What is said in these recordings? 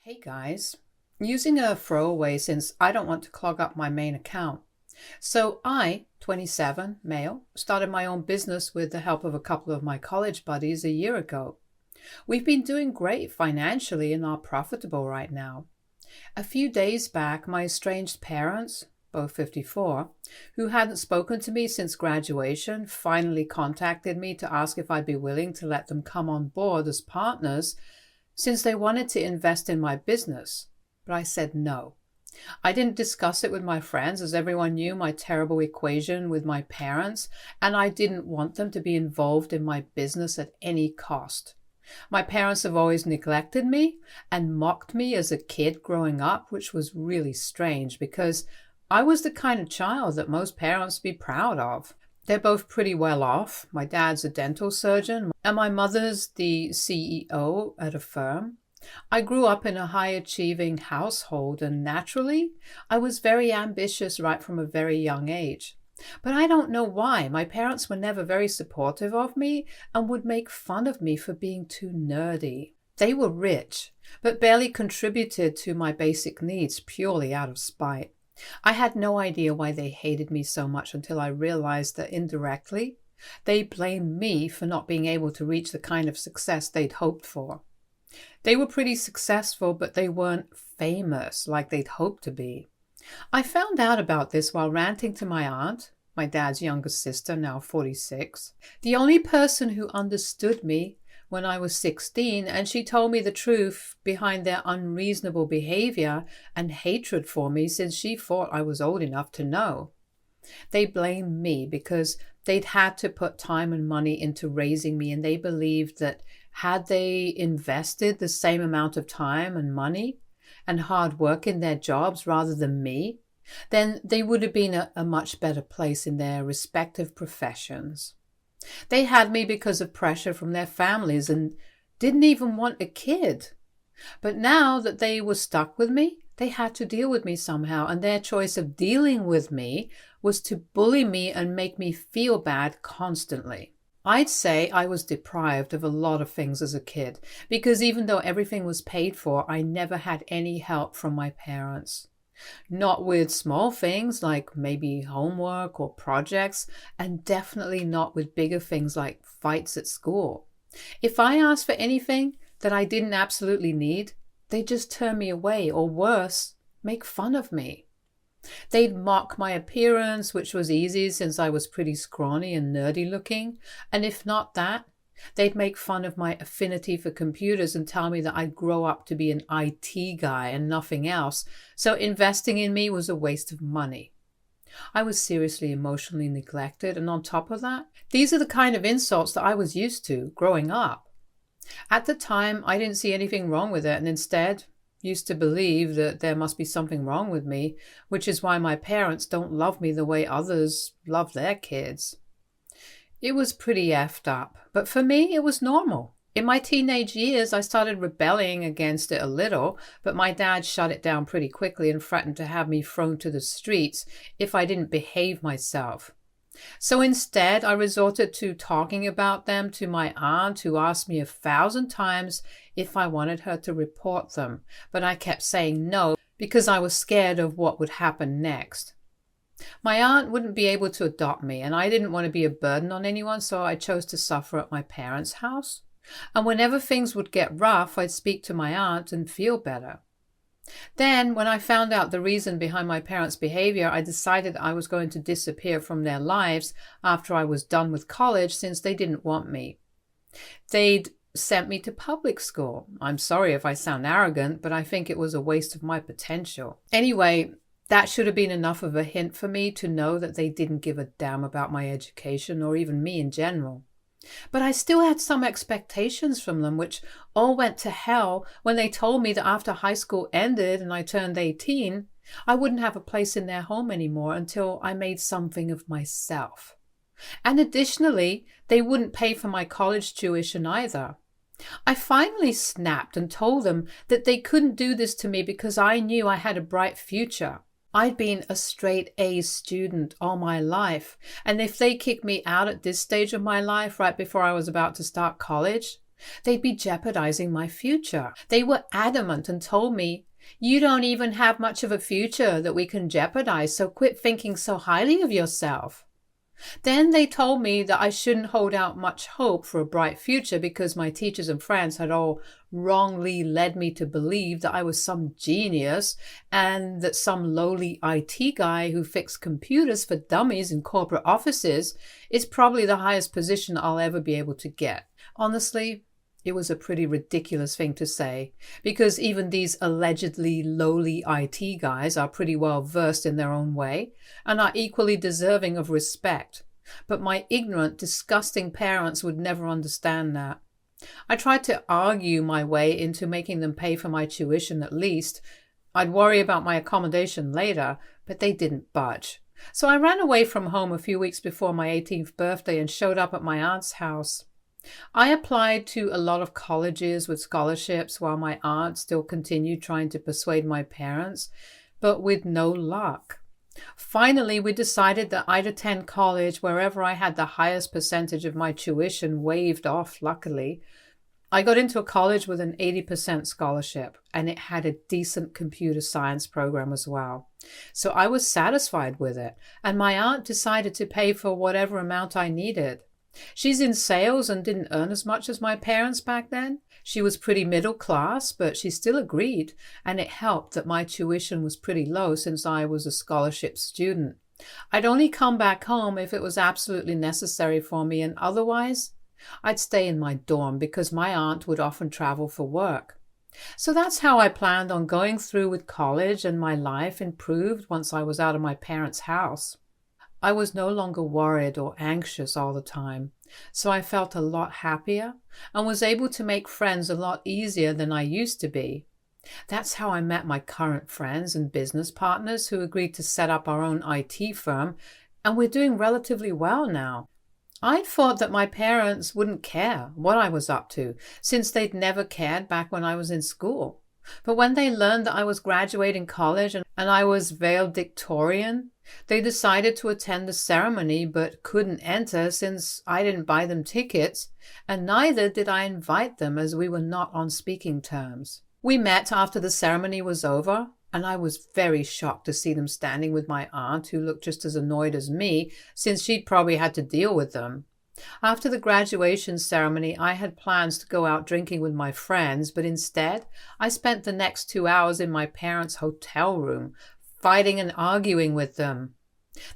Hey guys, using a throwaway since I don't want to clog up my main account. So I, 27, male, started my own business with the help of a couple of my college buddies a year ago. We've been doing great financially and are profitable right now. A few days back, my estranged parents, both 54, who hadn't spoken to me since graduation, finally contacted me to ask if I'd be willing to let them come on board as partners since they wanted to invest in my business, but I said no. I didn't discuss it with my friends as everyone knew my terrible equation with my parents, and I didn't want them to be involved in my business at any cost. My parents have always neglected me and mocked me as a kid growing up, which was really strange because I was the kind of child that most parents would be proud of. They're both pretty well off. My dad's a dental surgeon and my mother's the CEO at a firm. I grew up in a high-achieving household and naturally, I was very ambitious right from a very young age. But I don't know why. My parents were never very supportive of me and would make fun of me for being too nerdy. They were rich, but barely contributed to my basic needs purely out of spite. I had no idea why they hated me so much until I realized that indirectly, they blamed me for not being able to reach the kind of success they'd hoped for. They were pretty successful, but they weren't famous like they'd hoped to be. I found out about this while ranting to my aunt, my dad's younger sister, now 46, the only person who understood me when I was 16, and she told me the truth behind their unreasonable behavior and hatred for me since she thought I was old enough to know. They blamed me because they'd had to put time and money into raising me, and they believed that had they invested the same amount of time and money and hard work in their jobs rather than me, then they would have been a much better place in their respective professions. They had me because of pressure from their families and didn't even want a kid. But now that they were stuck with me, they had to deal with me somehow, and their choice of dealing with me was to bully me and make me feel bad constantly. I'd say I was deprived of a lot of things as a kid, because even though everything was paid for, I never had any help from my parents. Not with small things like maybe homework or projects, and definitely not with bigger things like fights at school. If I asked for anything that I didn't absolutely need, they'd just turn me away, or worse, make fun of me. They'd mock my appearance, which was easy since I was pretty scrawny and nerdy looking, and if not that, they'd make fun of my affinity for computers and tell me that I'd grow up to be an IT guy and nothing else, so investing in me was a waste of money. I was seriously emotionally neglected, and on top of that, these are the kind of insults that I was used to growing up. At the time, I didn't see anything wrong with it and instead used to believe that there must be something wrong with me, which is why my parents don't love me the way others love their kids. It was pretty effed up, but for me, it was normal. In my teenage years, I started rebelling against it a little, but my dad shut it down pretty quickly and threatened to have me thrown to the streets if I didn't behave myself. So instead, I resorted to talking about them to my aunt, who asked me 1,000 times if I wanted her to report them, but I kept saying no because I was scared of what would happen next. My aunt wouldn't be able to adopt me, and I didn't want to be a burden on anyone, so I chose to suffer at my parents' house. And whenever things would get rough, I'd speak to my aunt and feel better. Then, when I found out the reason behind my parents' behavior, I decided I was going to disappear from their lives after I was done with college since they didn't want me. They'd sent me to public school. I'm sorry if I sound arrogant, but I think it was a waste of my potential. Anyway, that should have been enough of a hint for me to know that they didn't give a damn about my education or even me in general. But I still had some expectations from them, which all went to hell when they told me that after high school ended and I turned 18, I wouldn't have a place in their home anymore until I made something of myself. And additionally, they wouldn't pay for my college tuition either. I finally snapped and told them that they couldn't do this to me because I knew I had a bright future. I'd been a straight A student all my life, and if they kicked me out at this stage of my life right before I was about to start college, They'd be jeopardizing my future. They were adamant and told me, "You don't even have much of a future that we can jeopardize, so quit thinking so highly of yourself." Then they told me that I shouldn't hold out much hope for a bright future because my teachers and friends had all wrongly led me to believe that I was some genius and that some lowly IT guy who fixed computers for dummies in corporate offices is probably the highest position I'll ever be able to get. Honestly, it was a pretty ridiculous thing to say, because even these allegedly lowly IT guys are pretty well versed in their own way and are equally deserving of respect. But my ignorant, disgusting parents would never understand that. I tried to argue my way into making them pay for my tuition at least. I'd worry about my accommodation later, but they didn't budge. So I ran away from home a few weeks before my 18th birthday and showed up at my aunt's house. I applied to a lot of colleges with scholarships while my aunt still continued trying to persuade my parents, but with no luck. Finally, we decided that I'd attend college wherever I had the highest percentage of my tuition waived off, luckily. I got into a college with an 80% scholarship, and it had a decent computer science program as well. So I was satisfied with it, and my aunt decided to pay for whatever amount I needed. She's in sales and didn't earn as much as my parents back then. She was pretty middle class, but she still agreed, and it helped that my tuition was pretty low since I was a scholarship student. I'd only come back home if it was absolutely necessary for me, and otherwise, I'd stay in my dorm because my aunt would often travel for work. So that's how I planned on going through with college, and my life improved once I was out of my parents' house. I was no longer worried or anxious all the time, so I felt a lot happier and was able to make friends a lot easier than I used to be. That's how I met my current friends and business partners who agreed to set up our own IT firm, and we're doing relatively well now. I'd thought that my parents wouldn't care what I was up to, since they'd never cared back when I was in school. But when they learned that I was graduating college and I was valedictorian, they decided to attend the ceremony but couldn't enter since I didn't buy them tickets, and neither did I invite them as we were not on speaking terms. We met after the ceremony was over, and I was very shocked to see them standing with my aunt, who looked just as annoyed as me since she'd probably had to deal with them. After the graduation ceremony, I had plans to go out drinking with my friends, but instead, I spent the next 2 hours in my parents' hotel room, fighting and arguing with them.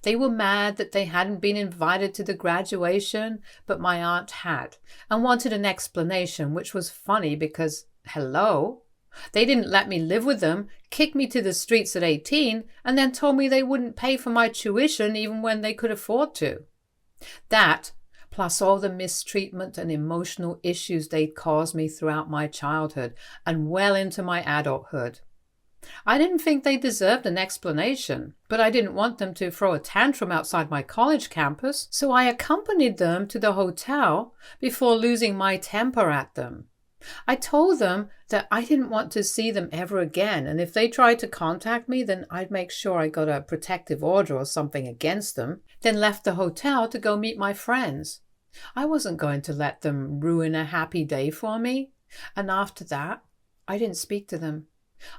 They were mad that they hadn't been invited to the graduation, but my aunt had, and wanted an explanation, which was funny because, hello, they didn't let me live with them, kicked me to the streets at 18, and then told me they wouldn't pay for my tuition even when they could afford to. That, plus all the mistreatment and emotional issues they'd caused me throughout my childhood and well into my adulthood. I didn't think they deserved an explanation, but I didn't want them to throw a tantrum outside my college campus, so I accompanied them to the hotel before losing my temper at them. I told them that I didn't want to see them ever again, and if they tried to contact me, then I'd make sure I got a protective order or something against them, then left the hotel to go meet my friends. I wasn't going to let them ruin a happy day for me, and after that, I didn't speak to them.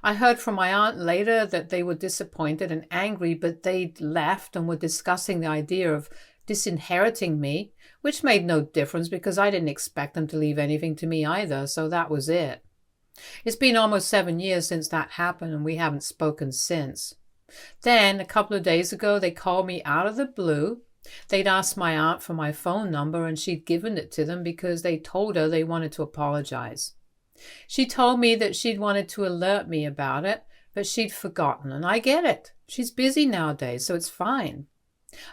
I heard from my aunt later that they were disappointed and angry, but they'd left and were discussing the idea of disinheriting me, which made no difference because I didn't expect them to leave anything to me either, so that was it. It's been almost 7 years since that happened, and we haven't spoken since. Then, a couple of days ago, they called me out of the blue. They'd asked my aunt for my phone number, and she'd given it to them because they told her they wanted to apologize. She told me that she'd wanted to alert me about it, but she'd forgotten, and I get it. She's busy nowadays, so it's fine.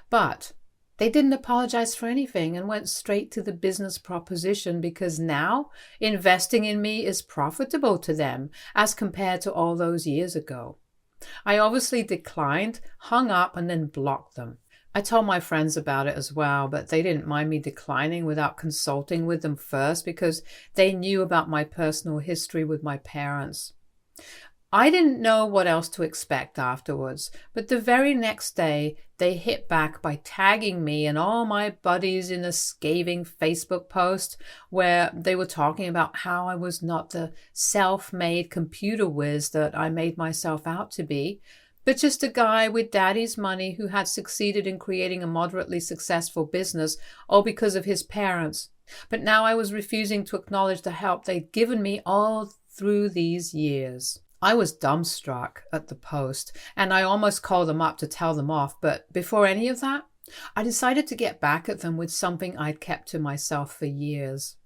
But they didn't apologize for anything and went straight to the business proposition because now investing in me is profitable to them as compared to all those years ago. I obviously declined, hung up, and then blocked them. I told my friends about it as well, but they didn't mind me declining without consulting with them first because they knew about my personal history with my parents. I didn't know what else to expect afterwards, but the very next day they hit back by tagging me and all my buddies in a scathing Facebook post where they were talking about how I was not the self-made computer whiz that I made myself out to be, but just a guy with daddy's money who had succeeded in creating a moderately successful business, all because of his parents. But now I was refusing to acknowledge the help they'd given me all through these years. I was dumbstruck at the post, and I almost called them up to tell them off, but before any of that, I decided to get back at them with something I'd kept to myself for years.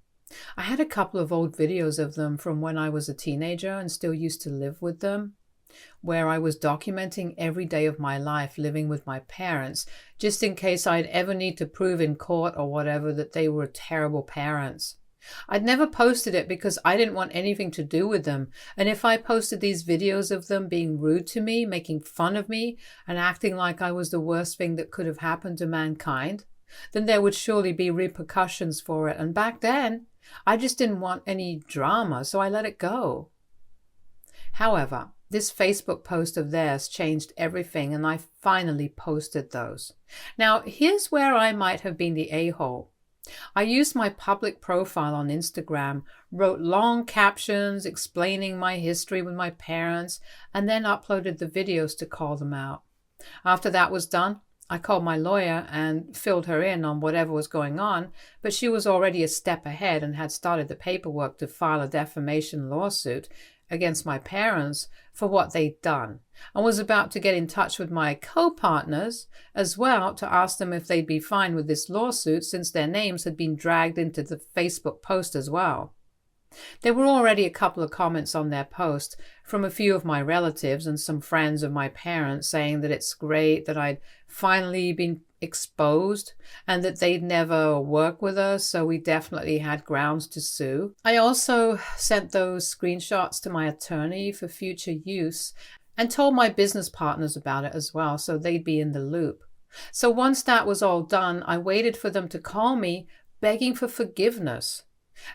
I had a couple of old videos of them from when I was a teenager and still used to live with them, where I was documenting every day of my life living with my parents, just in case I'd ever need to prove in court or whatever that they were terrible parents. I'd never posted it because I didn't want anything to do with them, and if I posted these videos of them being rude to me, making fun of me, and acting like I was the worst thing that could have happened to mankind, then there would surely be repercussions for it, and back then, I just didn't want any drama, so I let it go. However, this Facebook post of theirs changed everything, and I finally posted those. Now, here's where I might have been the a-hole. I used my public profile on Instagram, wrote long captions explaining my history with my parents, and then uploaded the videos to call them out. After that was done, I called my lawyer and filled her in on whatever was going on, but she was already a step ahead and had started the paperwork to file a defamation lawsuit against my parents for what they'd done, and was about to get in touch with my co-partners as well to ask them if they'd be fine with this lawsuit since their names had been dragged into the Facebook post as well. There were already a couple of comments on their post from a few of my relatives and some friends of my parents saying that it's great that I'd finally been exposed and that they'd never work with us, so we definitely had grounds to sue. I also sent those screenshots to my attorney for future use and told my business partners about it as well, so they'd be in the loop. So once that was all done, I waited for them to call me begging for forgiveness.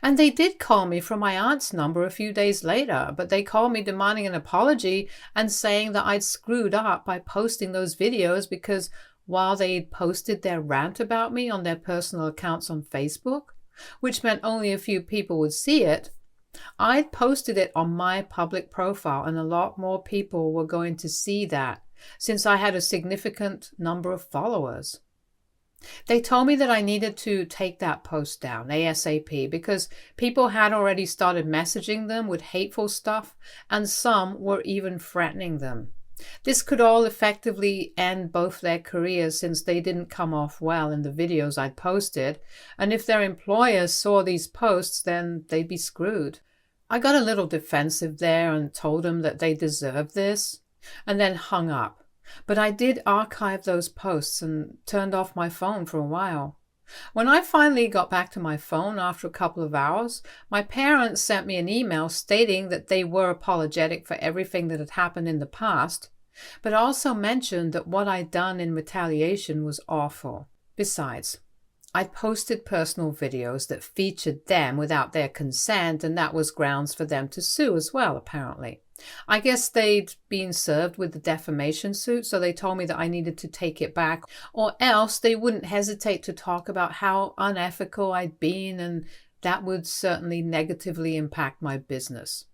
And they did call me from my aunt's number a few days later, but they called me demanding an apology and saying that I'd screwed up by posting those videos because while they'd posted their rant about me on their personal accounts on Facebook, which meant only a few people would see it, I'd posted it on my public profile, and a lot more people were going to see that since I had a significant number of followers. They told me that I needed to take that post down ASAP because people had already started messaging them with hateful stuff, and some were even threatening them. This could all effectively end both their careers since they didn't come off well in the videos I'd posted, and if their employers saw these posts, then they'd be screwed. I got a little defensive there and told them that they deserved this, and then hung up. But I did archive those posts and turned off my phone for a while. When I finally got back to my phone after a couple of hours, my parents sent me an email stating that they were apologetic for everything that had happened in the past, but also mentioned that what I'd done in retaliation was awful. Besides, I'd posted personal videos that featured them without their consent, and that was grounds for them to sue as well, apparently. I guess they'd been served with the defamation suit, so they told me that I needed to take it back, or else they wouldn't hesitate to talk about how unethical I'd been, and that would certainly negatively impact my business.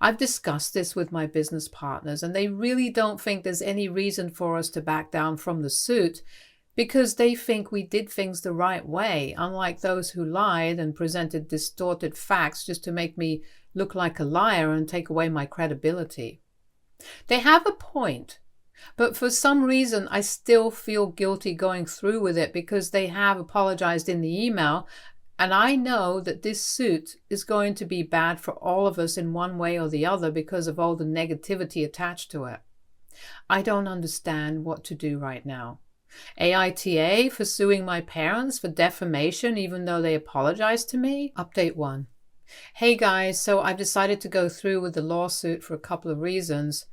I've discussed this with my business partners, and they really don't think there's any reason for us to back down from the suit because they think we did things the right way, unlike those who lied and presented distorted facts just to make me look like a liar and take away my credibility. They have a point, but for some reason I still feel guilty going through with it because they have apologized in the email, and I know that this suit is going to be bad for all of us in one way or the other because of all the negativity attached to it. I don't understand what to do right now. AITA for suing my parents for defamation even though they apologized to me? Update 1. Hey guys, so I've decided to go through with the lawsuit for a couple of reasons.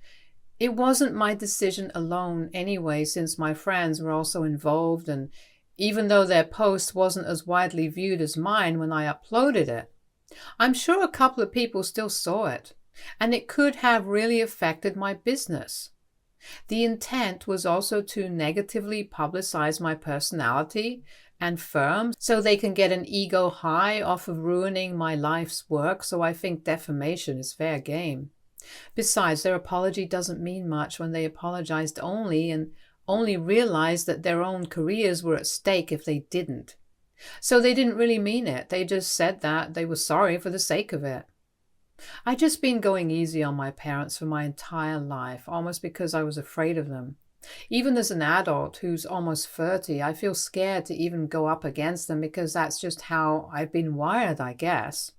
It wasn't my decision alone anyway, since my friends were also involved, and even though their post wasn't as widely viewed as mine when I uploaded it, I'm sure a couple of people still saw it. and it could have really affected my business. The intent was also to negatively publicize my personality and firm so they can get an ego high off of ruining my life's work, so I think defamation is fair game. Besides, their apology doesn't mean much when they apologized and only realized that their own careers were at stake if they didn't. So they didn't really mean it. They just said that they were sorry for the sake of it. I'd just been going easy on my parents for my entire life, almost because I was afraid of them. Even as an adult who's almost 30, I feel scared to even go up against them because that's just how I've been wired, I guess.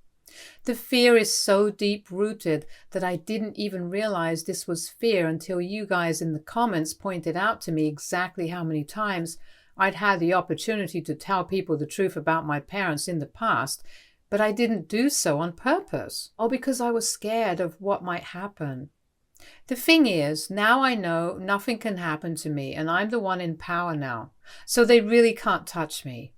The fear is so deep-rooted that I didn't even realize this was fear until you guys in the comments pointed out to me exactly how many times I'd had the opportunity to tell people the truth about my parents in the past, but I didn't do so on purpose, or because I was scared of what might happen. The thing is, now I know nothing can happen to me, and I'm the one in power now, so they really can't touch me.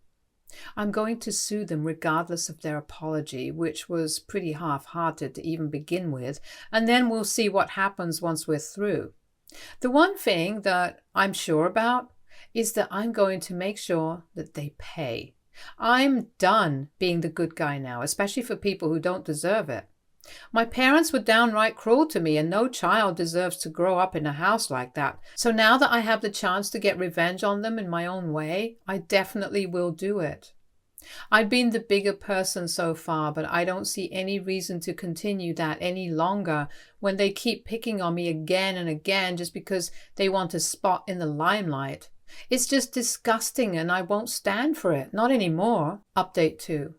I'm going to sue them regardless of their apology, which was pretty half-hearted to even begin with, and then we'll see what happens once we're through. The one thing that I'm sure about is that I'm going to make sure that they pay. I'm done being the good guy now, especially for people who don't deserve it. My parents were downright cruel to me, and no child deserves to grow up in a house like that. So now that I have the chance to get revenge on them in my own way, I definitely will do it. I've been the bigger person so far, but I don't see any reason to continue that any longer when they keep picking on me again and again just because they want a spot in the limelight. It's just disgusting and I won't stand for it. Not anymore. Update 2.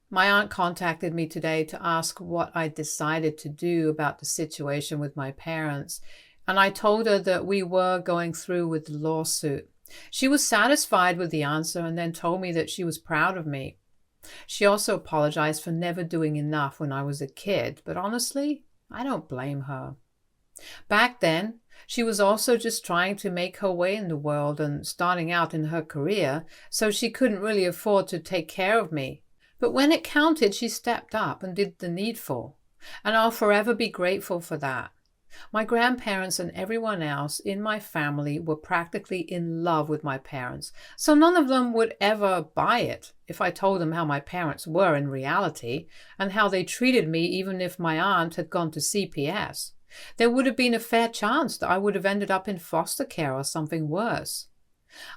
My aunt contacted me today to ask what I decided to do about the situation with my parents, and I told her that we were going through with the lawsuit. She was satisfied with the answer and then told me that she was proud of me. She also apologized for never doing enough when I was a kid, but honestly, I don't blame her. Back then, she was also just trying to make her way in the world and starting out in her career, so she couldn't really afford to take care of me. But when it counted, she stepped up and did the needful, and I'll forever be grateful for that. My grandparents and everyone else in my family were practically in love with my parents, so none of them would ever buy it if I told them how my parents were in reality and how they treated me even if my aunt had gone to CPS. There would have been a fair chance that I would have ended up in foster care or something worse.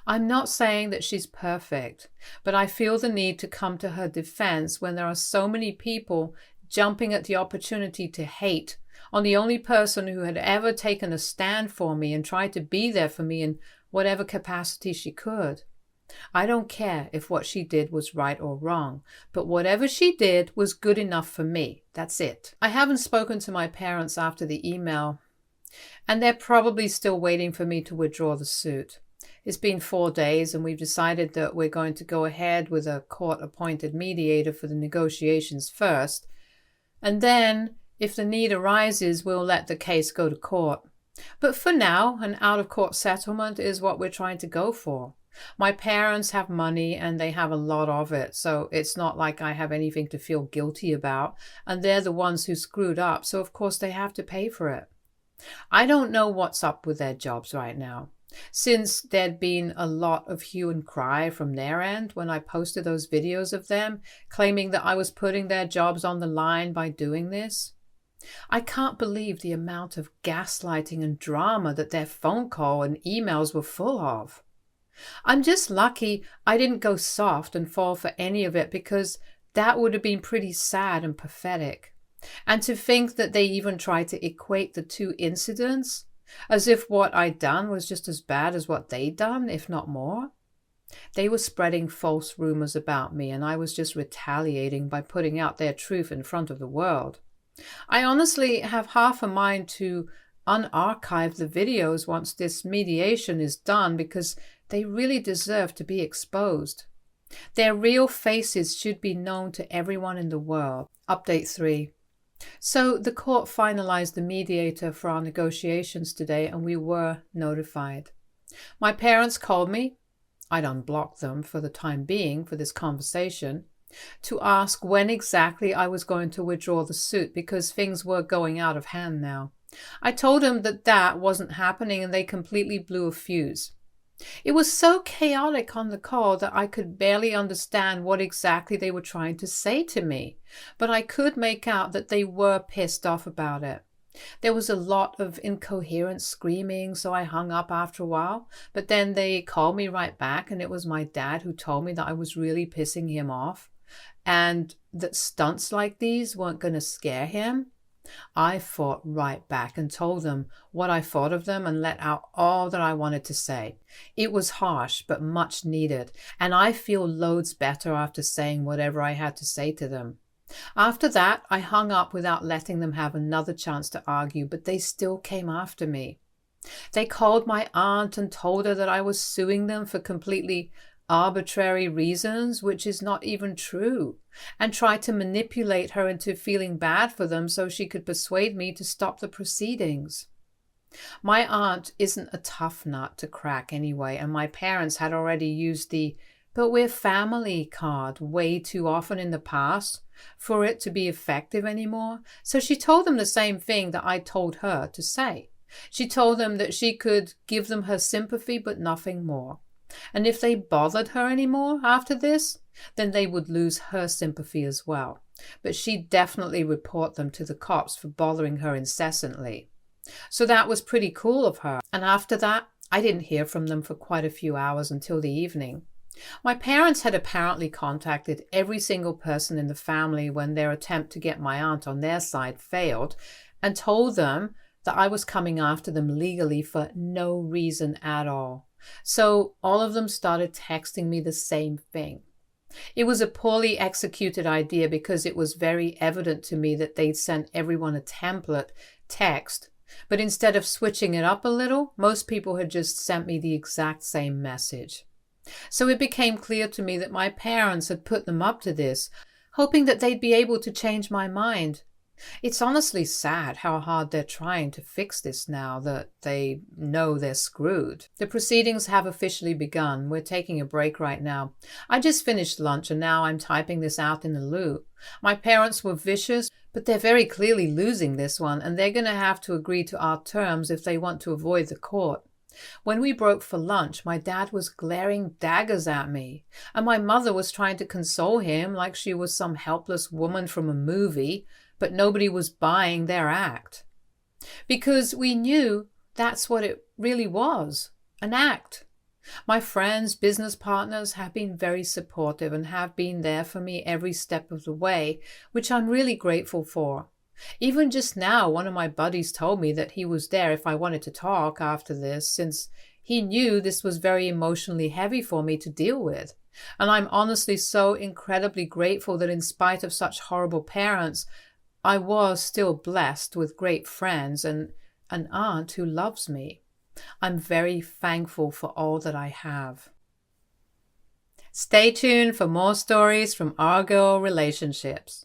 I'm not saying that she's perfect, but I feel the need to come to her defense when there are so many people jumping at the opportunity to hate on the only person who had ever taken a stand for me and tried to be there for me in whatever capacity she could. I don't care if what she did was right or wrong, but whatever she did was good enough for me. That's it. I haven't spoken to my parents after the email, and they're probably still waiting for me to withdraw the suit. It's been 4 days, and we've decided that we're going to go ahead with a court-appointed mediator for the negotiations first, and then, if the need arises, we'll let the case go to court. But for now, an out-of-court settlement is what we're trying to go for. My parents have money and they have a lot of it, so it's not like I have anything to feel guilty about, and they're the ones who screwed up, so of course they have to pay for it. I don't know what's up with their jobs right now, since there'd been a lot of hue and cry from their end when I posted those videos of them claiming that I was putting their jobs on the line by doing this. I can't believe the amount of gaslighting and drama that their phone call and emails were full of. I'm just lucky I didn't go soft and fall for any of it, because that would have been pretty sad and pathetic. And to think that they even tried to equate the two incidents, as if what I'd done was just as bad as what they'd done, if not more. They were spreading false rumors about me, and I was just retaliating by putting out their truth in front of the world. I honestly have half a mind to unarchive the videos once this mediation is done, because they really deserve to be exposed. Their real faces should be known to everyone in the world. Update 3. So the court finalized the mediator for our negotiations today, and we were notified. My parents called me. I'd unblocked them for the time being for this conversation. to ask when exactly I was going to withdraw the suit because things were going out of hand now. I told them that that wasn't happening and they completely blew a fuse. It was so chaotic on the call that I could barely understand what exactly they were trying to say to me, but I could make out that they were pissed off about it. There was a lot of incoherent screaming, so I hung up after a while, but then they called me right back, and it was my dad who told me that I was really pissing him off and that stunts like these weren't going to scare him. I fought right back and told them what I thought of them and let out all that I wanted to say. It was harsh, but much needed, and I feel loads better after saying whatever I had to say to them. After that, I hung up without letting them have another chance to argue, but they still came after me. They called my aunt and told her that I was suing them for completely arbitrary reasons, which is not even true, and tried to manipulate her into feeling bad for them so she could persuade me to stop the proceedings. My aunt isn't a tough nut to crack anyway, and my parents had already used the "but we're family" card way too often in the past for it to be effective anymore, so she told them the same thing that I told her to say. She told them that she could give them her sympathy but nothing more. And if they bothered her anymore after this, then they would lose her sympathy as well. But she'd definitely report them to the cops for bothering her incessantly. So that was pretty cool of her. And after that, I didn't hear from them for quite a few hours until the evening. My parents had apparently contacted every single person in the family when their attempt to get my aunt on their side failed, and told them that I was coming after them legally for no reason at all. So all of them started texting me the same thing. It was a poorly executed idea because it was very evident to me that they'd sent everyone a template text, but instead of switching it up a little, most people had just sent me the exact same message. So it became clear to me that my parents had put them up to this, hoping that they'd be able to change my mind. It's honestly sad how hard they're trying to fix this now that they know they're screwed. The proceedings have officially begun. We're taking a break right now. I just finished lunch and now I'm typing this out in the loo. My parents were vicious, but they're very clearly losing this one, and they're going to have to agree to our terms if they want to avoid the court. When we broke for lunch, my dad was glaring daggers at me, and my mother was trying to console him like she was some helpless woman from a movie, but nobody was buying their act. Because we knew that's what it really was, an act. My friends, business partners have been very supportive and have been there for me every step of the way, which I'm really grateful for. Even just now, one of my buddies told me that he was there if I wanted to talk after this, since he knew this was very emotionally heavy for me to deal with. And I'm honestly so incredibly grateful that in spite of such horrible parents, I was still blessed with great friends and an aunt who loves me. I'm very thankful for all that I have. Stay tuned for more stories from our girl relationships.